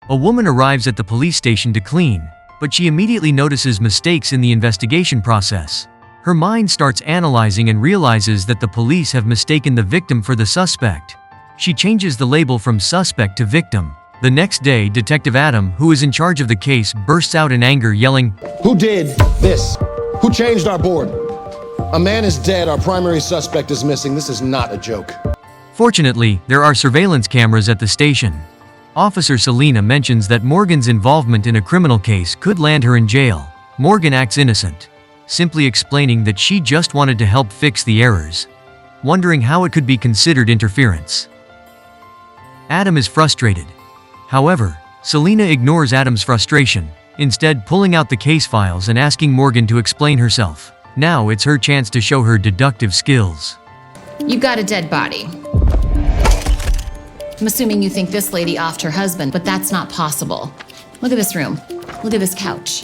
A woman arrives at the police station to clean, but she immediately notices mistakes in the investigation process. Her mind starts analyzing and realizes that the police have mistaken the victim for the suspect. She changes the label from suspect to victim. The next day, Detective Adam, who is in charge of the case, bursts out in anger, yelling, "Who did this? Who changed our board? A man is dead, our primary suspect is missing. This is not a joke." Fortunately, there are surveillance cameras at the station. Officer Selena mentions that Morgan's involvement in a criminal case could land her in jail. Morgan acts innocent, simply explaining that she just wanted to help fix the errors, wondering how it could be considered interference. Adam is frustrated. However, Selena ignores Adam's frustration, instead pulling out the case files and asking Morgan to explain herself. Now it's her chance to show her deductive skills. "You've got a dead body. I'm assuming you think this lady offed her husband, but that's not possible. Look at this room. Look at this couch.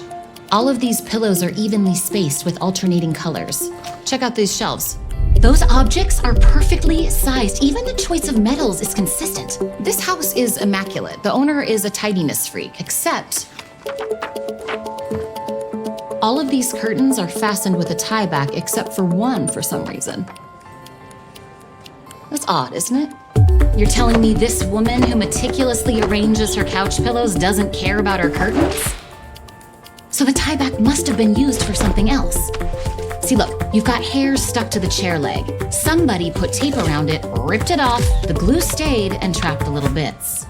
All of these pillows are evenly spaced with alternating colors. Check out these shelves. Those objects are perfectly sized. Even the choice of metals is consistent. This house is immaculate. The owner is a tidiness freak, except all of these curtains are fastened with a tie back except for one for some reason. That's odd, isn't it? You're telling me this woman who meticulously arranges her couch pillows doesn't care about her curtains? So the tie back must have been used for something else. See, look, you've got hairs stuck to the chair leg. Somebody put tape around it, ripped it off, the glue stayed, and trapped the little bits.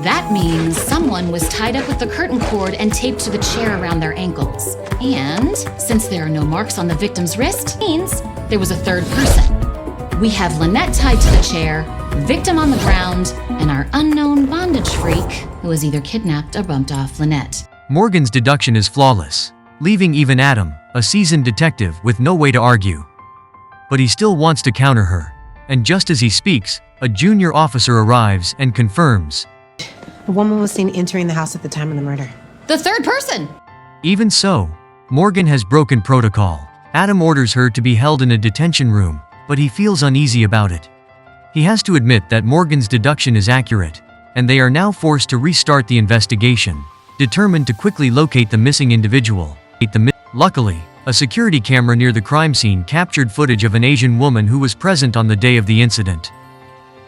That means someone was tied up with the curtain cord and taped to the chair around their ankles. And since there are no marks on the victim's wrist, means there was a third person. We have Lynette tied to the chair, victim on the ground, and our unknown bondage freak who was either kidnapped or bumped off Lynette. Morgan's deduction is flawless, leaving even Adam, a seasoned detective, with no way to argue. But he still wants to counter her. And just as he speaks, a junior officer arrives and confirms. A woman was seen entering the house at the time of the murder. The third person! Even so, Morgan has broken protocol. Adam orders her to be held in a detention room, but he feels uneasy about it. He has to admit that Morgan's deduction is accurate, and they are now forced to restart the investigation, determined to quickly locate the missing individual. Luckily, a security camera near the crime scene captured footage of an Asian woman who was present on the day of the incident.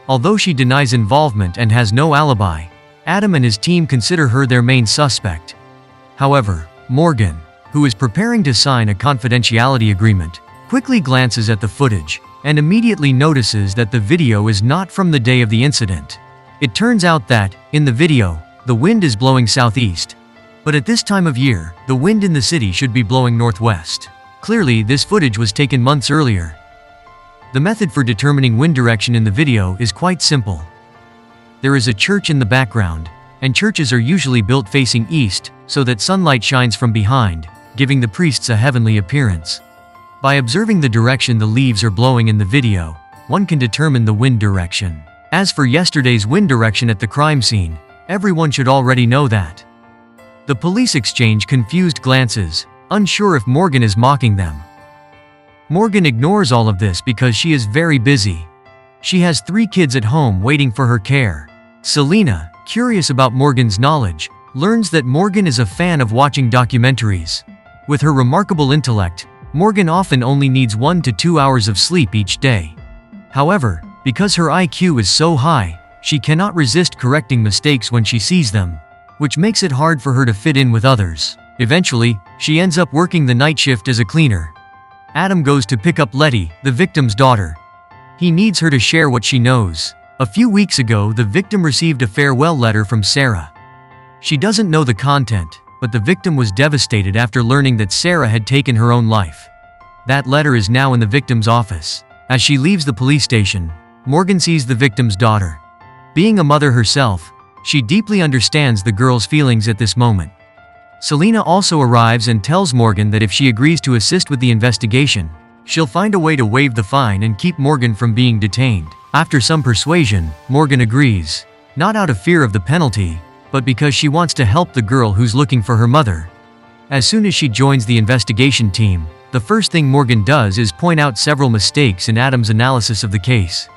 Although she denies involvement and has no alibi, Adam and his team consider her their main suspect. However, Morgan, who is preparing to sign a confidentiality agreement, quickly glances at the footage and immediately notices that the video is not from the day of the incident. It turns out that, in the video, the wind is blowing southeast. But at this time of year, the wind in the city should be blowing northwest. Clearly, this footage was taken months earlier. The method for determining wind direction in the video is quite simple. There is a church in the background, and churches are usually built facing east, so that sunlight shines from behind, giving the priests a heavenly appearance. By observing the direction the leaves are blowing in the video, one can determine the wind direction. As for yesterday's wind direction at the crime scene, everyone should already know that. The police exchange confused glances, unsure if Morgan is mocking them. Morgan ignores all of this because she is very busy. She has 3 kids at home waiting for her care. Selena, curious about Morgan's knowledge, learns that Morgan is a fan of watching documentaries. With her remarkable intellect, Morgan often only needs 1 to 2 hours of sleep each day. However, because her IQ is so high, she cannot resist correcting mistakes when she sees them, which makes it hard for her to fit in with others. Eventually, she ends up working the night shift as a cleaner. Adam goes to pick up Letty, the victim's daughter. He needs her to share what she knows. A few weeks ago, the victim received a farewell letter from Sarah. She doesn't know the content, but the victim was devastated after learning that Sarah had taken her own life. That letter is now in the victim's office. As she leaves the police station, Morgan sees the victim's daughter. Being a mother herself, she deeply understands the girl's feelings at this moment. Selena also arrives and tells Morgan that if she agrees to assist with the investigation, she'll find a way to waive the fine and keep Morgan from being detained. After some persuasion, Morgan agrees, not out of fear of the penalty, but because she wants to help the girl who's looking for her mother. As soon as she joins the investigation team, the first thing Morgan does is point out several mistakes in Adam's analysis of the case.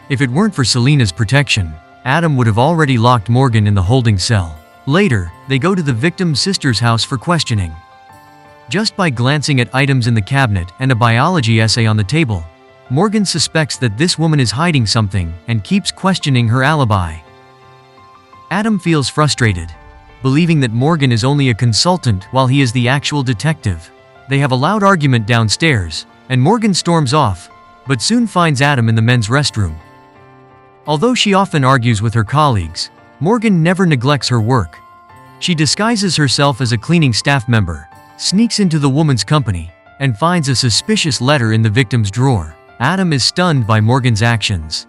If it weren't for Selena's protection, Adam would have already locked Morgan in the holding cell. Later, they go to the victim's sister's house for questioning. Just by glancing at items in the cabinet and a biology essay on the table, Morgan suspects that this woman is hiding something and keeps questioning her alibi. Adam feels frustrated, believing that Morgan is only a consultant while he is the actual detective. They have a loud argument downstairs, and Morgan storms off, but soon finds Adam in the men's restroom. Although she often argues with her colleagues, Morgan never neglects her work. She disguises herself as a cleaning staff member, sneaks into the woman's company, and finds a suspicious letter in the victim's drawer. Adam is stunned by Morgan's actions.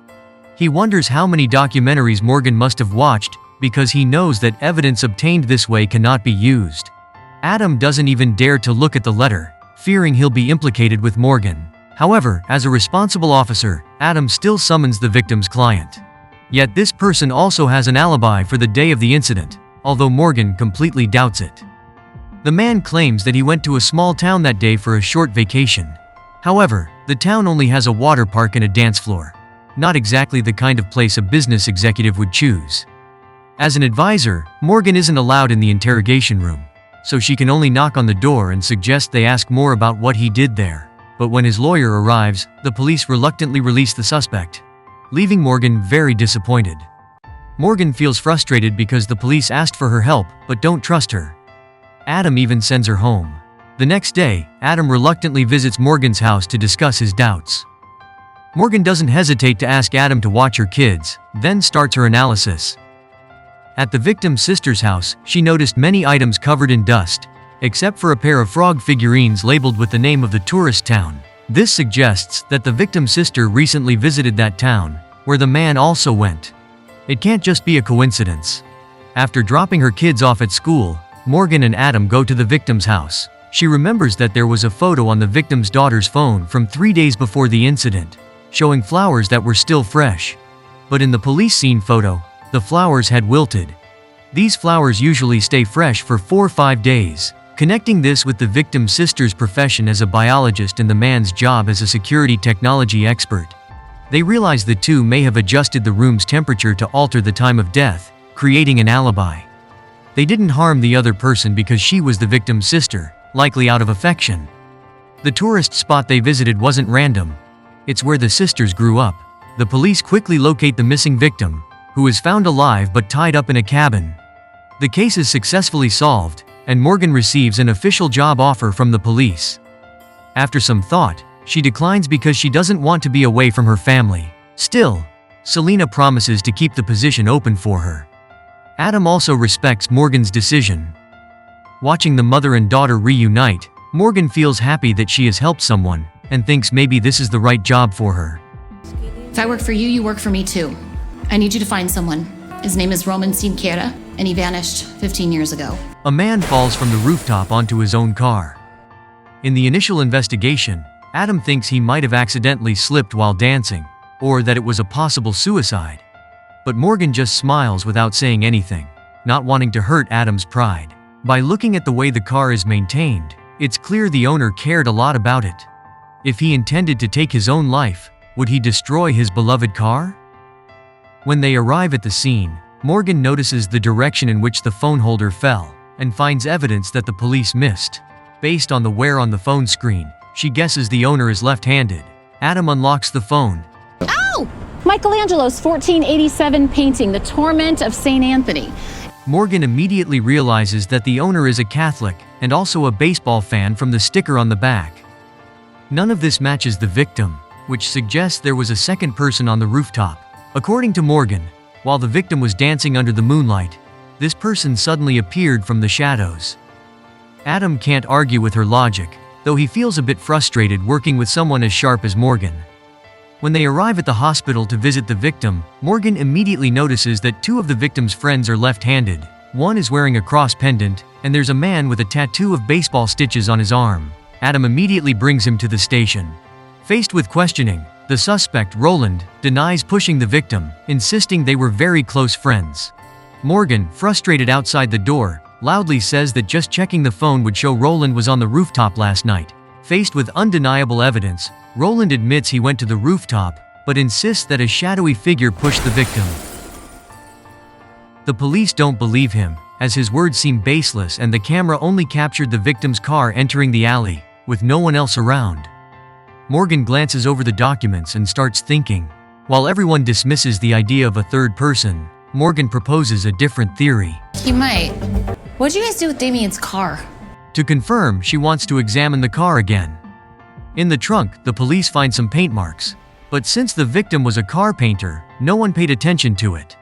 He wonders how many documentaries Morgan must have watched, because he knows that evidence obtained this way cannot be used. Adam doesn't even dare to look at the letter, fearing he'll be implicated with Morgan. However, as a responsible officer, Adam still summons the victim's client. Yet this person also has an alibi for the day of the incident, although Morgan completely doubts it. The man claims that he went to a small town that day for a short vacation. However, the town only has a water park and a dance floor. Not exactly the kind of place a business executive would choose. As an advisor, Morgan isn't allowed in the interrogation room, so she can only knock on the door and suggest they ask more about what he did there. But when his lawyer arrives, the police reluctantly release the suspect, leaving Morgan very disappointed. Morgan feels frustrated because the police asked for her help but don't trust her. Adam even sends her home. The next day, Adam reluctantly visits Morgan's house to discuss his doubts. Morgan doesn't hesitate to ask Adam to watch her kids, then starts her analysis. At the victim's sister's house, she noticed many items covered in dust, except for a pair of frog figurines labeled with the name of the tourist town. This suggests that the victim's sister recently visited that town, where the man also went. It can't just be a coincidence. After dropping her kids off at school, Morgan and Adam go to the victim's house. She remembers that there was a photo on the victim's daughter's phone from 3 days before the incident, showing flowers that were still fresh. But in the police scene photo, the flowers had wilted. These flowers usually stay fresh for 4 or 5 days. Connecting this with the victim's sister's profession as a biologist and the man's job as a security technology expert, they realize the two may have adjusted the room's temperature to alter the time of death, creating an alibi. They didn't harm the other person because she was the victim's sister, likely out of affection. The tourist spot they visited wasn't random. It's where the sisters grew up. The police quickly locate the missing victim, who is found alive but tied up in a cabin. The case is successfully solved, and Morgan receives an official job offer from the police. After some thought, she declines because she doesn't want to be away from her family. Still, Selena promises to keep the position open for her. Adam also respects Morgan's decision. Watching the mother and daughter reunite, Morgan feels happy that she has helped someone, and thinks maybe this is the right job for her. If I work for you, you work for me too. I need you to find someone. His name is Roman Sinquera, and he vanished 15 years ago. A man falls from the rooftop onto his own car. In the initial investigation, Adam thinks he might have accidentally slipped while dancing, or that it was a possible suicide. But Morgan just smiles without saying anything, not wanting to hurt Adam's pride. By looking at the way the car is maintained, it's clear the owner cared a lot about it. If he intended to take his own life, would he destroy his beloved car? When they arrive at the scene, Morgan notices the direction in which the phone holder fell, and finds evidence that the police missed. Based on the wear on the phone screen, she guesses the owner is left-handed. Adam unlocks the phone. Ow! Michelangelo's 1487 painting, The Torment of St. Anthony. Morgan immediately realizes that the owner is a Catholic, and also a baseball fan from the sticker on the back. None of this matches the victim, which suggests there was a second person on the rooftop. According to Morgan, while the victim was dancing under the moonlight, this person suddenly appeared from the shadows. Adam can't argue with her logic, though he feels a bit frustrated working with someone as sharp as Morgan. When they arrive at the hospital to visit the victim, Morgan immediately notices that 2 of the victim's friends are left-handed. One is wearing a cross pendant, and there's a man with a tattoo of baseball stitches on his arm. Adam immediately brings him to the station. Faced with questioning, the suspect, Roland, denies pushing the victim, insisting they were very close friends. Morgan, frustrated outside the door, loudly says that just checking the phone would show Roland was on the rooftop last night. Faced with undeniable evidence, Roland admits he went to the rooftop, but insists that a shadowy figure pushed the victim. The police don't believe him, as his words seem baseless and the camera only captured the victim's car entering the alley, with no one else around. Morgan glances over the documents and starts thinking. While everyone dismisses the idea of a third person, Morgan proposes a different theory. He might. What'd you guys do with Damien's car? To confirm, she wants to examine the car again. In the trunk, the police find some paint marks. But since the victim was a car painter, no one paid attention to it.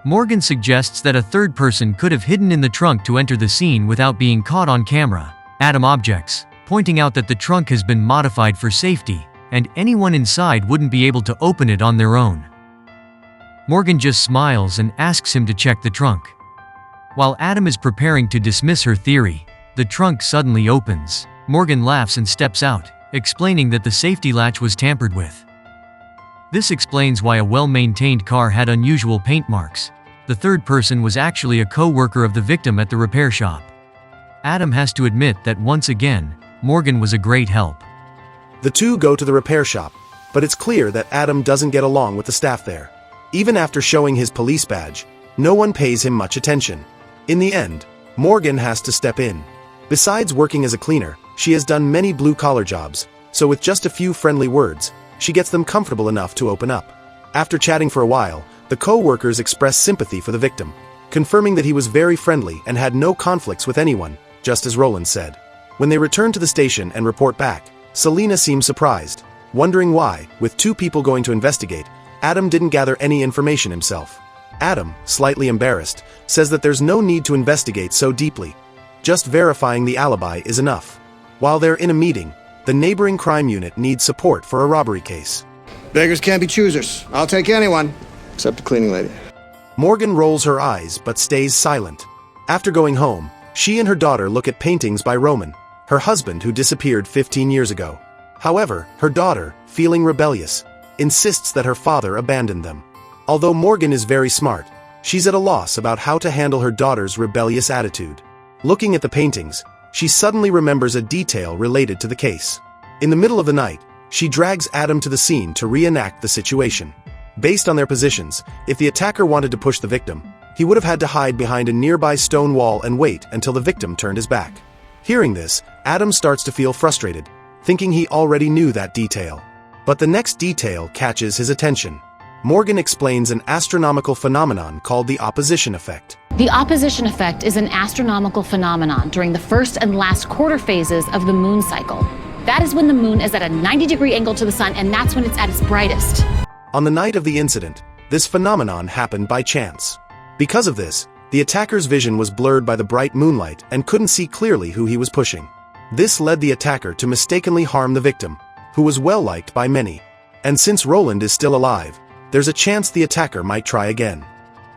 Morgan suggests that a third person could have hidden in the trunk to enter the scene without being caught on camera. Adam objects, pointing out that the trunk has been modified for safety, and anyone inside wouldn't be able to open it on their own. Morgan just smiles and asks him to check the trunk. While Adam is preparing to dismiss her theory, the trunk suddenly opens. Morgan laughs and steps out, explaining that the safety latch was tampered with. This explains why a well-maintained car had unusual paint marks. The third person was actually a co-worker of the victim at the repair shop. Adam has to admit that once again, Morgan was a great help. The two go to the repair shop, but it's clear that Adam doesn't get along with the staff there. Even after showing his police badge, no one pays him much attention. In the end, Morgan has to step in. Besides working as a cleaner, she has done many blue-collar jobs, so with just a few friendly words, she gets them comfortable enough to open up. After chatting for a while, the co-workers express sympathy for the victim, confirming that he was very friendly and had no conflicts with anyone, just as Roland said. When they return to the station and report back, Selena seems surprised, wondering why, with two people going to investigate, Adam didn't gather any information himself. Adam, slightly embarrassed, says that there's no need to investigate so deeply. Just verifying the alibi is enough. While they're in a meeting, the neighboring crime unit needs support for a robbery case. Beggars can't be choosers. I'll take anyone, except the cleaning lady. Morgan rolls her eyes but stays silent. After going home, she and her daughter look at paintings by Roman, her husband who disappeared 15 years ago. However, her daughter, feeling rebellious, insists that her father abandoned them. Although Morgan is very smart, she's at a loss about how to handle her daughter's rebellious attitude. Looking at the paintings, she suddenly remembers a detail related to the case. In the middle of the night, she drags Adam to the scene to reenact the situation. Based on their positions, if the attacker wanted to push the victim, he would have had to hide behind a nearby stone wall and wait until the victim turned his back. Hearing this, Adam starts to feel frustrated, thinking he already knew that detail. But the next detail catches his attention. Morgan explains an astronomical phenomenon called the opposition effect. The opposition effect is an astronomical phenomenon during the first and last quarter phases of the moon cycle. That is when the moon is at a 90-degree angle to the sun, and that's when it's at its brightest. On the night of the incident, this phenomenon happened by chance. Because of this, the attacker's vision was blurred by the bright moonlight and couldn't see clearly who he was pushing. This led the attacker to mistakenly harm the victim, who was well-liked by many. And since Roland is still alive, there's a chance the attacker might try again.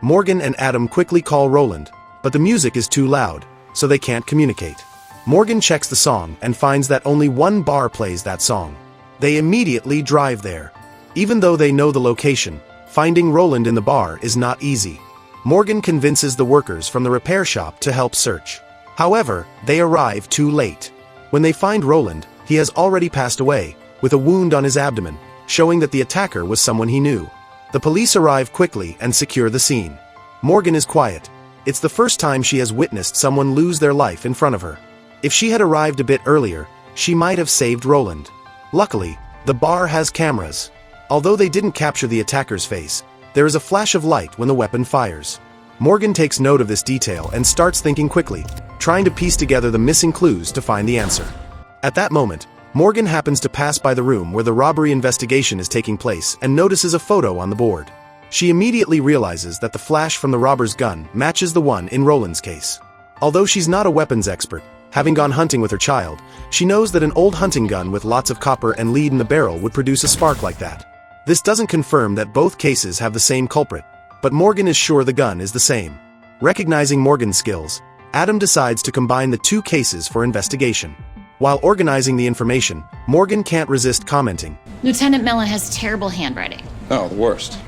Morgan and Adam quickly call Roland, but the music is too loud, so they can't communicate. Morgan checks the song and finds that only one bar plays that song. They immediately drive there. Even though they know the location, finding Roland in the bar is not easy. Morgan convinces the workers from the repair shop to help search. However, they arrive too late. When they find Roland, he has already passed away, with a wound on his abdomen, showing that the attacker was someone he knew. The police arrive quickly and secure the scene. Morgan is quiet. It's the first time she has witnessed someone lose their life in front of her. If she had arrived a bit earlier, she might have saved Roland. Luckily, the bar has cameras. Although they didn't capture the attacker's face, there is a flash of light when the weapon fires. Morgan takes note of this detail and starts thinking quickly, trying to piece together the missing clues to find the answer. At that moment, Morgan happens to pass by the room where the robbery investigation is taking place and notices a photo on the board. She immediately realizes that the flash from the robber's gun matches the one in Roland's case. Although she's not a weapons expert, having gone hunting with her child, she knows that an old hunting gun with lots of copper and lead in the barrel would produce a spark like that. This doesn't confirm that both cases have the same culprit, but Morgan is sure the gun is the same. Recognizing Morgan's skills, Adam decides to combine the two cases for investigation. While organizing the information, Morgan can't resist commenting. Lieutenant Mellon has terrible handwriting. Oh, the worst.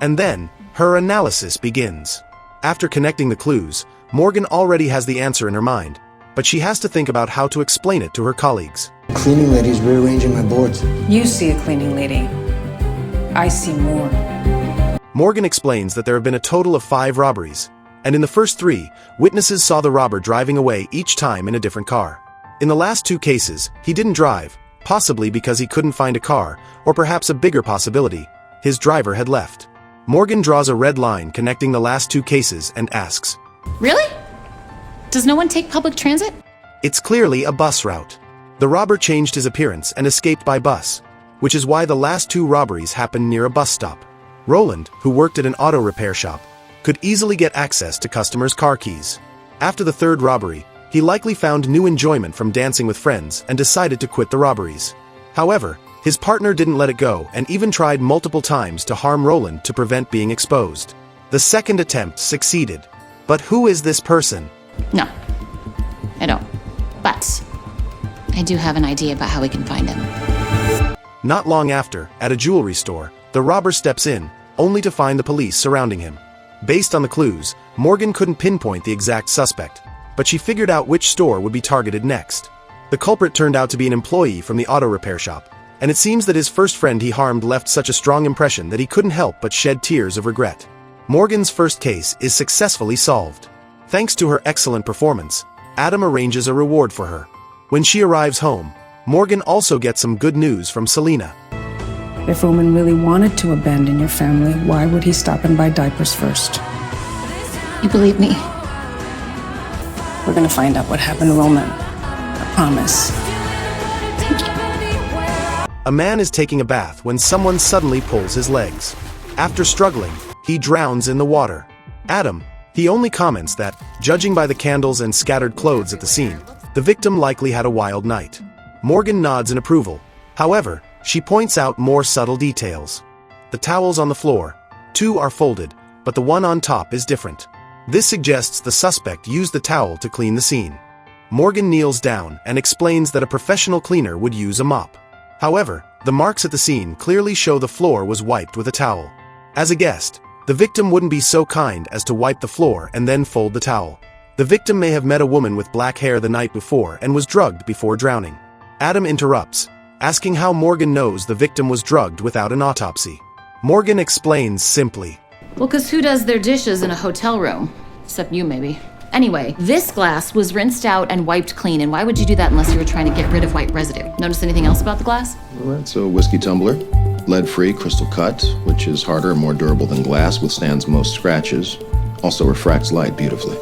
And then, her analysis begins. After connecting the clues, Morgan already has the answer in her mind, but she has to think about how to explain it to her colleagues. Cleaning lady's rearranging my boards. You see a cleaning lady. I see more. Morgan explains that there have been a total of 5 robberies, and in the first 3, witnesses saw the robber driving away each time in a different car. In the last 2 cases, he didn't drive, possibly because he couldn't find a car, or perhaps a bigger possibility, his driver had left. Morgan draws a red line connecting the last 2 cases and asks, Really? Does no one take public transit? It's clearly a bus route. The robber changed his appearance and escaped by bus, which is why the last 2 robberies happened near a bus stop. Roland, who worked at an auto repair shop, could easily get access to customers' car keys. After the 3rd robbery, he likely found new enjoyment from dancing with friends and decided to quit the robberies. However, his partner didn't let it go and even tried multiple times to harm Roland to prevent being exposed. The 2nd attempt succeeded. But who is this person? No, I don't. But I do have an idea about how we can find him. Not long after, at a jewelry store, the robber steps in, only to find the police surrounding him. Based on the clues, Morgan couldn't pinpoint the exact suspect, but she figured out which store would be targeted next. The culprit turned out to be an employee from the auto repair shop, and it seems that his first friend he harmed left such a strong impression that he couldn't help but shed tears of regret. Morgan's first case is successfully solved. Thanks to her excellent performance, Adam arranges a reward for her. When she arrives home, Morgan also gets some good news from Selena. If Roman really wanted to abandon your family, why would he stop and buy diapers first? You believe me? We're gonna find out what happened to Roman. I promise. A man is taking a bath when someone suddenly pulls his legs. After struggling, he drowns in the water. Adam, he only comments that, judging by the candles and scattered clothes at the scene, the victim likely had a wild night. Morgan nods in approval. However, she points out more subtle details. The towels on the floor, 2 are folded, but the one on top is different. This suggests the suspect used the towel to clean the scene. Morgan kneels down and explains that a professional cleaner would use a mop. However, the marks at the scene clearly show the floor was wiped with a towel. As a guest, the victim wouldn't be so kind as to wipe the floor and then fold the towel. The victim may have met a woman with black hair the night before and was drugged before drowning. Adam interrupts, asking how Morgan knows the victim was drugged without an autopsy. Morgan explains simply, Well, 'cause who does their dishes in a hotel room? Except you, maybe. Anyway, this glass was rinsed out and wiped clean, and why would you do that unless you were trying to get rid of white residue? Notice anything else about the glass? All right, so whiskey tumbler, lead-free crystal cut, which is harder and more durable than glass, withstands most scratches, also refracts light beautifully.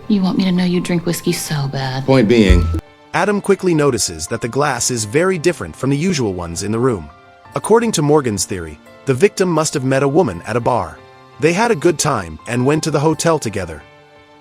You want me to know you drink whiskey so bad. Point being, Adam quickly notices that the glass is very different from the usual ones in the room. According to Morgan's theory, the victim must have met a woman at a bar. They had a good time and went to the hotel together.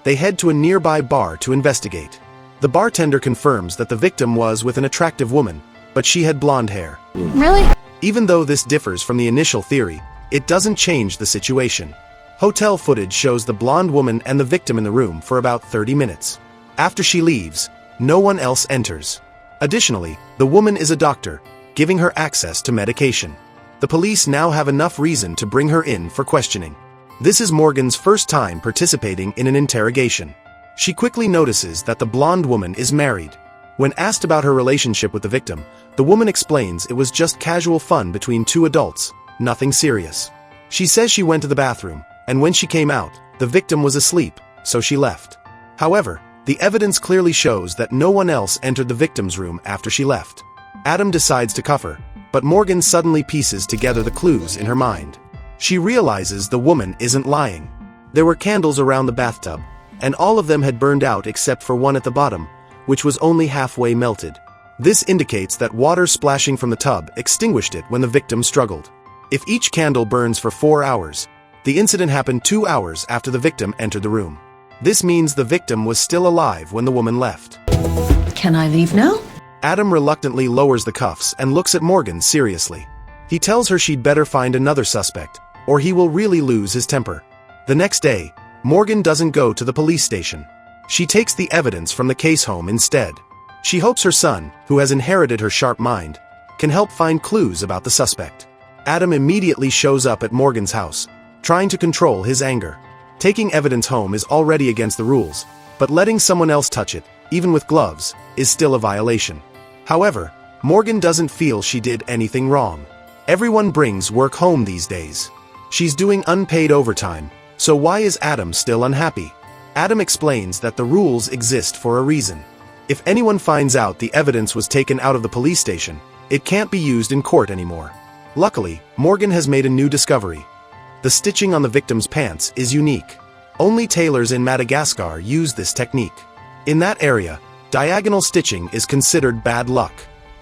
They head to a nearby bar to investigate. The bartender confirms that the victim was with an attractive woman, but she had blonde hair. Really? Even though this differs from the initial theory, it doesn't change the situation. Hotel footage shows the blonde woman and the victim in the room for about 30 minutes. After she leaves, no one else enters. Additionally, the woman is a doctor, giving her access to medication. The police now have enough reason to bring her in for questioning. This is Morgan's first time participating in an interrogation. She quickly notices that the blonde woman is married. When asked about her relationship with the victim, the woman explains it was just casual fun between 2 adults, nothing serious. She says she went to the bathroom, and when she came out, the victim was asleep, so she left. However, the evidence clearly shows that no one else entered the victim's room after she left. Adam decides to cuff her, but Morgan suddenly pieces together the clues in her mind. She realizes the woman isn't lying. There were candles around the bathtub, and all of them had burned out except for one at the bottom, which was only halfway melted. This indicates that water splashing from the tub extinguished it when the victim struggled. If each candle burns for 4 hours, the incident happened 2 hours after the victim entered the room. This means the victim was still alive when the woman left. Can I leave now? Adam reluctantly lowers the cuffs and looks at Morgan seriously. He tells her she'd better find another suspect, or he will really lose his temper. The next day, Morgan doesn't go to the police station. She takes the evidence from the case home instead. She hopes her son, who has inherited her sharp mind, can help find clues about the suspect. Adam immediately shows up at Morgan's house, trying to control his anger. Taking evidence home is already against the rules, but letting someone else touch it, even with gloves, is still a violation. However, Morgan doesn't feel she did anything wrong. Everyone brings work home these days. She's doing unpaid overtime, so why is Adam still unhappy? Adam explains that the rules exist for a reason. If anyone finds out the evidence was taken out of the police station, it can't be used in court anymore. Luckily, Morgan has made a new discovery. The stitching on the victim's pants is unique. Only tailors in Madagascar use this technique. In that area, diagonal stitching is considered bad luck.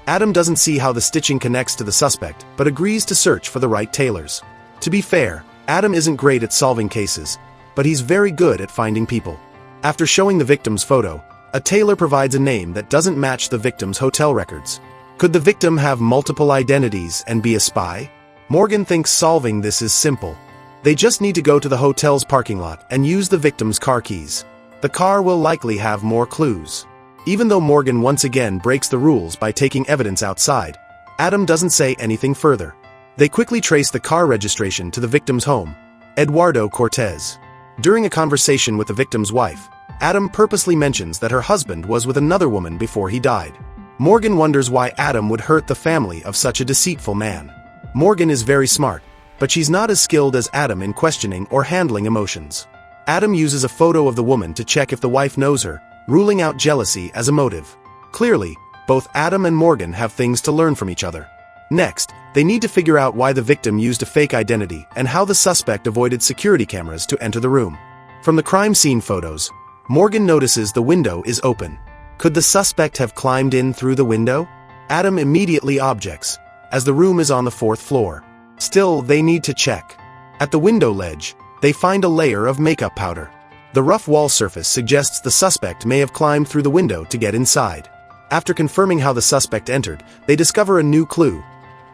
Adam doesn't see how the stitching connects to the suspect, but agrees to search for the right tailors. To be fair, Adam isn't great at solving cases, but he's very good at finding people. After showing the victim's photo, a tailor provides a name that doesn't match the victim's hotel records. Could the victim have multiple identities and be a spy? Morgan thinks solving this is simple. They just need to go to the hotel's parking lot and use the victim's car keys. The car will likely have more clues. Even though Morgan once again breaks the rules by taking evidence outside, Adam doesn't say anything further. They quickly trace the car registration to the victim's home, Eduardo Cortez. During a conversation with the victim's wife, Adam purposely mentions that her husband was with another woman before he died. Morgan wonders why Adam would hurt the family of such a deceitful man. Morgan is very smart, but she's not as skilled as Adam in questioning or handling emotions. Adam uses a photo of the woman to check if the wife knows her, ruling out jealousy as a motive. Clearly, both Adam and Morgan have things to learn from each other. Next, they need to figure out why the victim used a fake identity and how the suspect avoided security cameras to enter the room. From the crime scene photos, Morgan notices the window is open. Could the suspect have climbed in through the window? Adam immediately objects, as the room is on the 4th floor. Still, they need to check. At the window ledge, they find a layer of makeup powder. The rough wall surface suggests the suspect may have climbed through the window to get inside. After confirming how the suspect entered, they discover a new clue.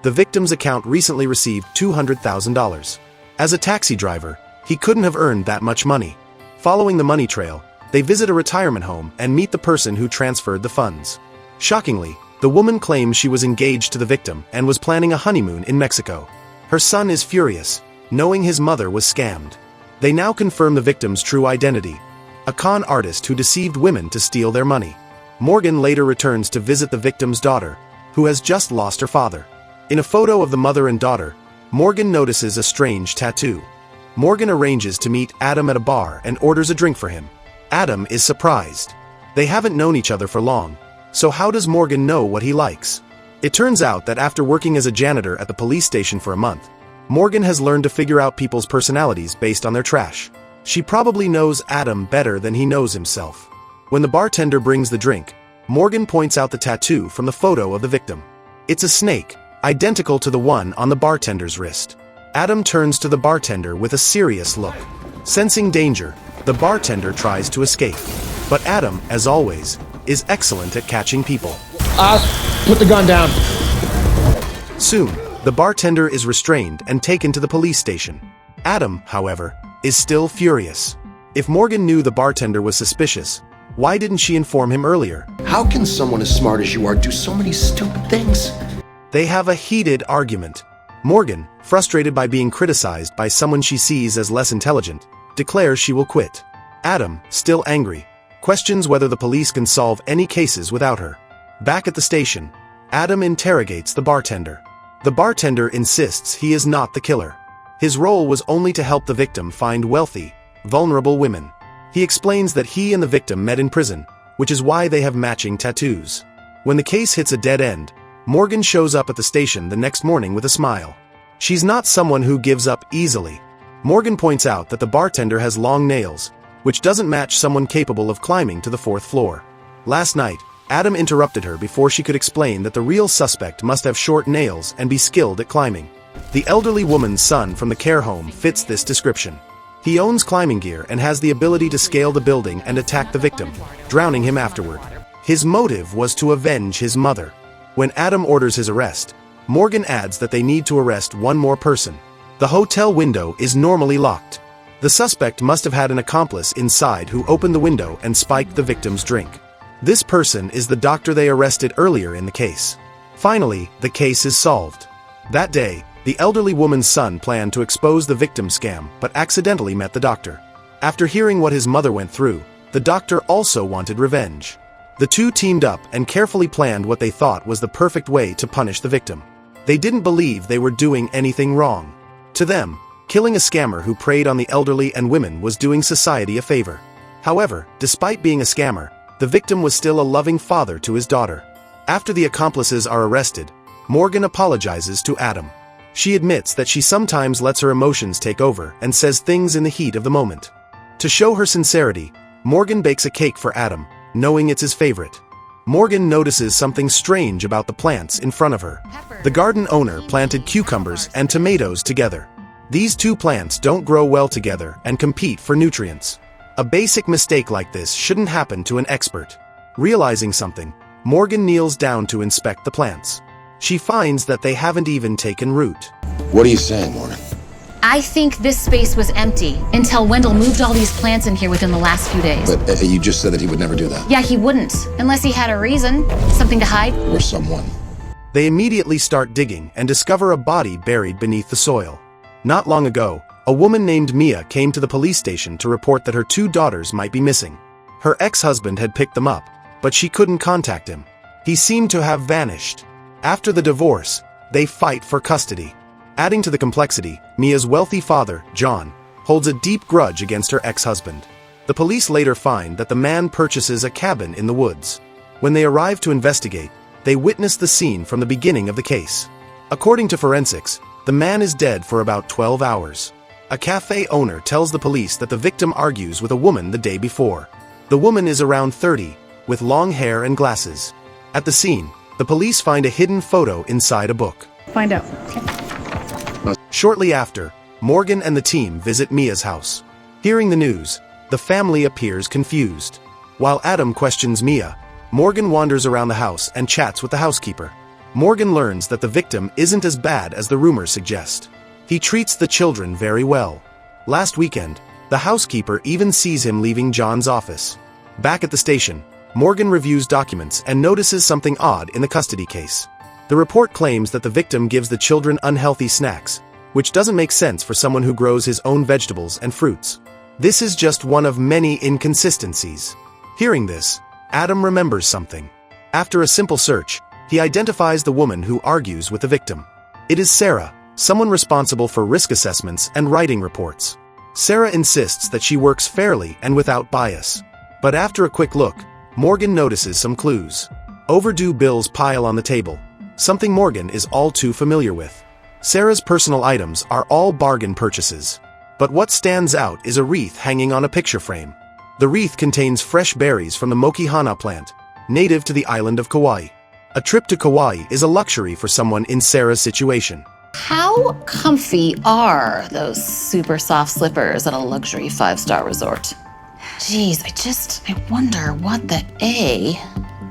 The victim's account recently received $200,000. As a taxi driver, he couldn't have earned that much money. Following the money trail, they visit a retirement home and meet the person who transferred the funds. Shockingly, the woman claims she was engaged to the victim and was planning a honeymoon in Mexico. Her son is furious, knowing his mother was scammed. They now confirm the victim's true identity, a con artist who deceived women to steal their money. Morgan later returns to visit the victim's daughter, who has just lost her father. In a photo of the mother and daughter, Morgan notices a strange tattoo. Morgan arranges to meet Adam at a bar and orders a drink for him. Adam is surprised. They haven't known each other for long, so how does Morgan know what he likes? It turns out that after working as a janitor at the police station for a month, Morgan has learned to figure out people's personalities based on their trash. She probably knows Adam better than he knows himself. When the bartender brings the drink, Morgan points out the tattoo from the photo of the victim. It's a snake, identical to the one on the bartender's wrist. Adam turns to the bartender with a serious look. Sensing danger, the bartender tries to escape. But Adam, as always, is excellent at catching people. Put the gun down. Soon, the bartender is restrained and taken to the police station. Adam, however, is still furious. If Morgan knew the bartender was suspicious, why didn't she inform him earlier? How can someone as smart as you are do so many stupid things? They have a heated argument. Morgan, frustrated by being criticized by someone she sees as less intelligent, declares she will quit. Adam, still angry, questions whether the police can solve any cases without her. Back at the station, Adam interrogates the bartender. The bartender insists he is not the killer. His role was only to help the victim find wealthy, vulnerable women. He explains that he and the victim met in prison, which is why they have matching tattoos. When the case hits a dead end, Morgan shows up at the station the next morning with a smile. She's not someone who gives up easily. Morgan points out that the bartender has long nails, which doesn't match someone capable of climbing to the 4th floor. Last night, Adam interrupted her before she could explain that the real suspect must have short nails and be skilled at climbing. The elderly woman's son from the care home fits this description. He owns climbing gear and has the ability to scale the building and attack the victim, drowning him afterward. His motive was to avenge his mother. When Adam orders his arrest, Morgan adds that they need to arrest one more person. The hotel window is normally locked. The suspect must have had an accomplice inside who opened the window and spiked the victim's drink. This person is the doctor they arrested earlier in the case. Finally, the case is solved. That day, the elderly woman's son planned to expose the victim scam but accidentally met the doctor. After hearing what his mother went through, the doctor also wanted revenge. The two teamed up and carefully planned what they thought was the perfect way to punish the victim. They didn't believe they were doing anything wrong. To them, Killing a scammer who preyed on the elderly and women was doing society a favor. However, despite being a scammer, the victim was still a loving father to his daughter. After the accomplices are arrested, Morgan apologizes to Adam. She admits that she sometimes lets her emotions take over and says things in the heat of the moment. To show her sincerity, Morgan bakes a cake for Adam, knowing it's his favorite. Morgan notices something strange about the plants in front of her. The garden owner planted cucumbers and tomatoes together. These two plants don't grow well together and compete for nutrients. A basic mistake like this shouldn't happen to an expert. Realizing something, Morgan kneels down to inspect the plants. She finds that they haven't even taken root. What are you saying, Morgan? I think this space was empty until Wendell moved all these plants in here within the last few days. But you just said that he would never do that. Yeah, he wouldn't, unless he had a reason, something to hide. Or someone. They immediately start digging and discover a body buried beneath the soil. Not long ago, a woman named Mia came to the police station to report that her 2 daughters might be missing. Her ex-husband had picked them up, but she couldn't contact him. He seemed to have vanished. After the divorce, they fight for custody. Adding to the complexity, Mia's wealthy father, John, holds a deep grudge against her ex-husband. The police later find that the man purchases a cabin in the woods. When they arrive to investigate, they witness the scene from the beginning of the case. According to forensics, the man is dead for about 12 hours. A cafe owner tells the police that the victim argues with a woman the day before. The woman is around 30, with long hair and glasses. At the scene, the police find a hidden photo inside a book. Find out. Shortly after, Morgan and the team visit Mia's house. Hearing the news, the family appears confused. While Adam questions Mia, Morgan wanders around the house and chats with the housekeeper. Morgan learns that the victim isn't as bad as the rumors suggest. He treats the children very well. Last weekend, the housekeeper even sees him leaving John's office. Back at the station, Morgan reviews documents and notices something odd in the custody case. The report claims that the victim gives the children unhealthy snacks, which doesn't make sense for someone who grows his own vegetables and fruits. This is just one of many inconsistencies. Hearing this, Adam remembers something. After a simple search, he identifies the woman who argues with the victim. It is Sarah, someone responsible for risk assessments and writing reports. Sarah insists that she works fairly and without bias. But after a quick look, Morgan notices some clues. Overdue bills pile on the table, something Morgan is all too familiar with. Sarah's personal items are all bargain purchases. But what stands out is a wreath hanging on a picture frame. The wreath contains fresh berries from the Mokihana plant, native to the island of Kauai. A trip to Kauai is a luxury for someone in Sarah's situation. How comfy are those super soft slippers at a luxury 5-star resort? Geez, I wonder what the A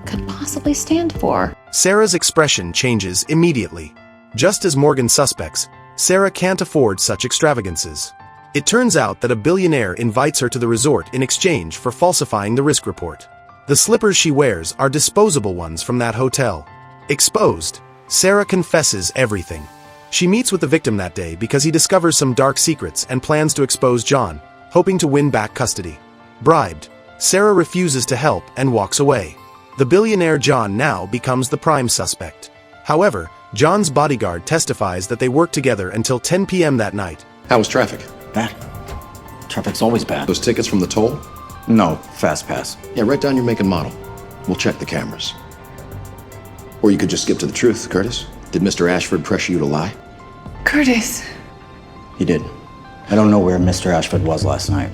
could possibly stand for. Sarah's expression changes immediately. Just as Morgan suspects, Sarah can't afford such extravagances. It turns out that a billionaire invites her to the resort in exchange for falsifying the risk report. The slippers she wears are disposable ones from that hotel. Exposed, Sarah confesses everything. She meets with the victim that day because he discovers some dark secrets and plans to expose John, hoping to win back custody. Bribed, Sarah refuses to help and walks away. The billionaire John now becomes the prime suspect. However, John's bodyguard testifies that they worked together until 10 p.m. that night. How was traffic? Bad. Traffic's always bad. Those tickets from the toll? No, fast pass. Yeah, write down your make and model. We'll check the cameras. Or you could just skip to the truth, Curtis. Did Mr. Ashford pressure you to lie? Curtis. He did. I don't know where Mr. Ashford was last night,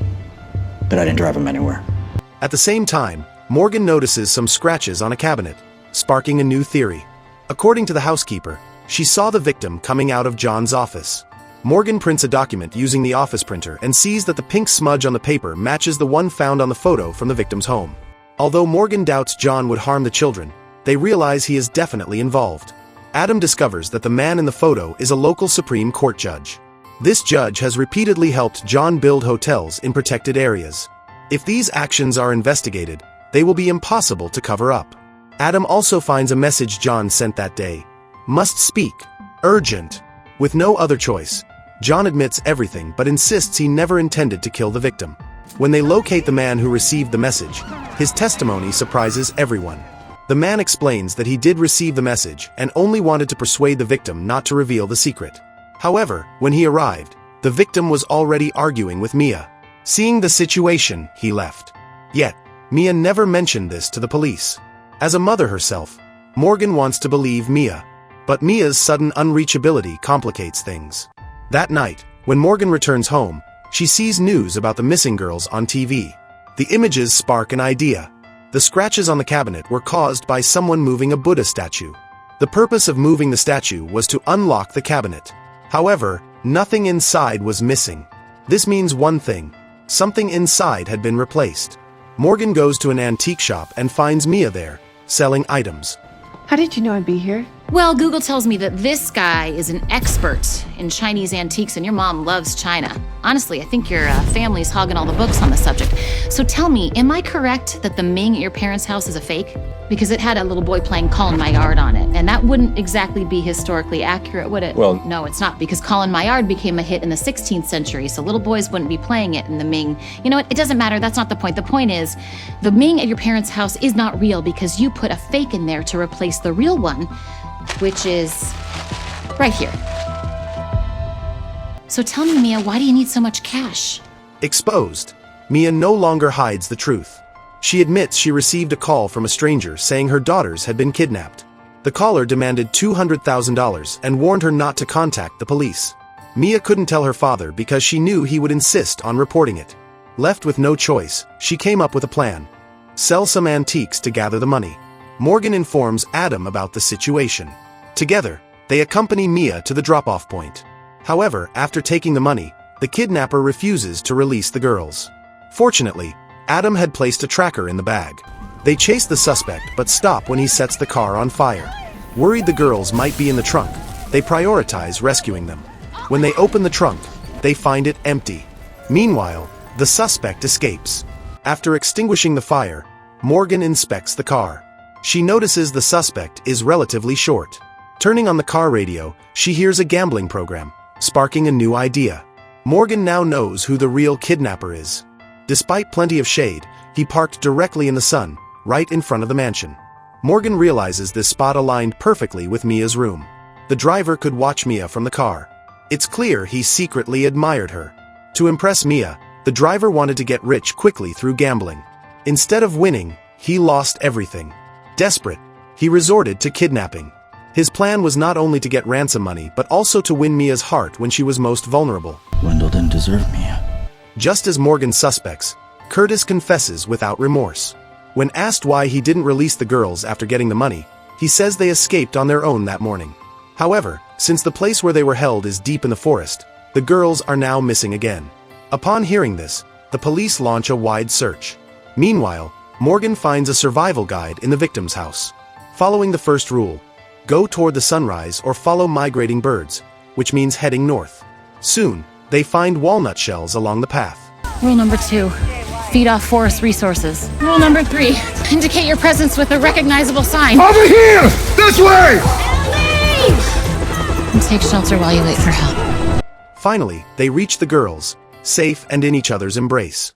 but I didn't drive him anywhere. At the same time, Morgan notices some scratches on a cabinet, sparking a new theory. According to the housekeeper, she saw the victim coming out of John's office. Morgan prints a document using the office printer and sees that the pink smudge on the paper matches the one found on the photo from the victim's home. Although Morgan doubts John would harm the children, they realize he is definitely involved. Adam discovers that the man in the photo is a local Supreme Court judge. This judge has repeatedly helped John build hotels in protected areas. If these actions are investigated, they will be impossible to cover up. Adam also finds a message John sent that day. Must speak. Urgent. With no other choice, John admits everything but insists he never intended to kill the victim. When they locate the man who received the message, his testimony surprises everyone. The man explains that he did receive the message and only wanted to persuade the victim not to reveal the secret. However, when he arrived, The victim was already arguing with Mia. Seeing the situation, he left. Yet, Mia never mentioned this to the police. As a mother herself, Morgan wants to believe Mia. But Mia's sudden unreachability complicates things. That night, when Morgan returns home, she sees news about the missing girls on TV. The images spark an idea. The scratches on the cabinet were caused by someone moving a Buddha statue. The purpose of moving the statue was to unlock the cabinet. However, nothing inside was missing. This means one thing. Something inside had been replaced. Morgan goes to an antique shop and finds Mia there, selling items. How did you know I'd be here? Well, Google tells me that this guy is an expert in Chinese antiques and your mom loves China. Honestly, I think your family's hogging all the books on the subject. So tell me, am I correct that the Ming at your parents' house is a fake? Because it had a little boy playing Colin Maillard on it, and that wouldn't exactly be historically accurate, would it? Well, no, it's not, because Colin Maillard became a hit in the 16th century, so little boys wouldn't be playing it in the Ming. You know what? It doesn't matter. That's not the point. The point is, the Ming at your parents' house is not real because you put a fake in there to replace the real one, which is right here. So tell me, Mia, why do you need so much cash? Exposed, Mia no longer hides the truth. She admits she received a call from a stranger saying her daughters had been kidnapped. The caller demanded $200,000 and warned her not to contact the police. Mia couldn't tell her father because she knew he would insist on reporting it. Left with no choice, she came up with a plan. Sell some antiques to gather the money. Morgan informs Adam about the situation. Together, they accompany Mia to the drop-off point. However, after taking the money, the kidnapper refuses to release the girls. Fortunately, Adam had placed a tracker in the bag. They chase the suspect but stop when he sets the car on fire. Worried the girls might be in the trunk, they prioritize rescuing them. When they open the trunk, they find it empty. Meanwhile, the suspect escapes. After extinguishing the fire, Morgan inspects the car. She notices the suspect is relatively short. Turning on the car radio, she hears a gambling program, sparking a new idea. Morgan now knows who the real kidnapper is. Despite plenty of shade, he parked directly in the sun, right in front of the mansion. Morgan realizes this spot aligned perfectly with Mia's room. The driver could watch Mia from the car. It's clear he secretly admired her. To impress Mia, the driver wanted to get rich quickly through gambling. Instead of winning, he lost everything. Desperate, he resorted to kidnapping. His plan was not only to get ransom money but also to win Mia's heart when she was most vulnerable. Wendell didn't deserve Mia. Just as Morgan suspects, Curtis confesses without remorse. When asked why he didn't release the girls after getting the money, he says they escaped on their own that morning. However, since the place where they were held is deep in the forest, the girls are now missing again. Upon hearing this, the police launch a wide search. Meanwhile, Morgan finds a survival guide in the victim's house. Following the first rule, go toward the sunrise or follow migrating birds, which means heading north. Soon, they find walnut shells along the path. Rule number 2, feed off forest resources. Rule number 3, indicate your presence with a recognizable sign. Over here! This way! And take shelter while you wait for help. Finally, they reach the girls, safe and in each other's embrace.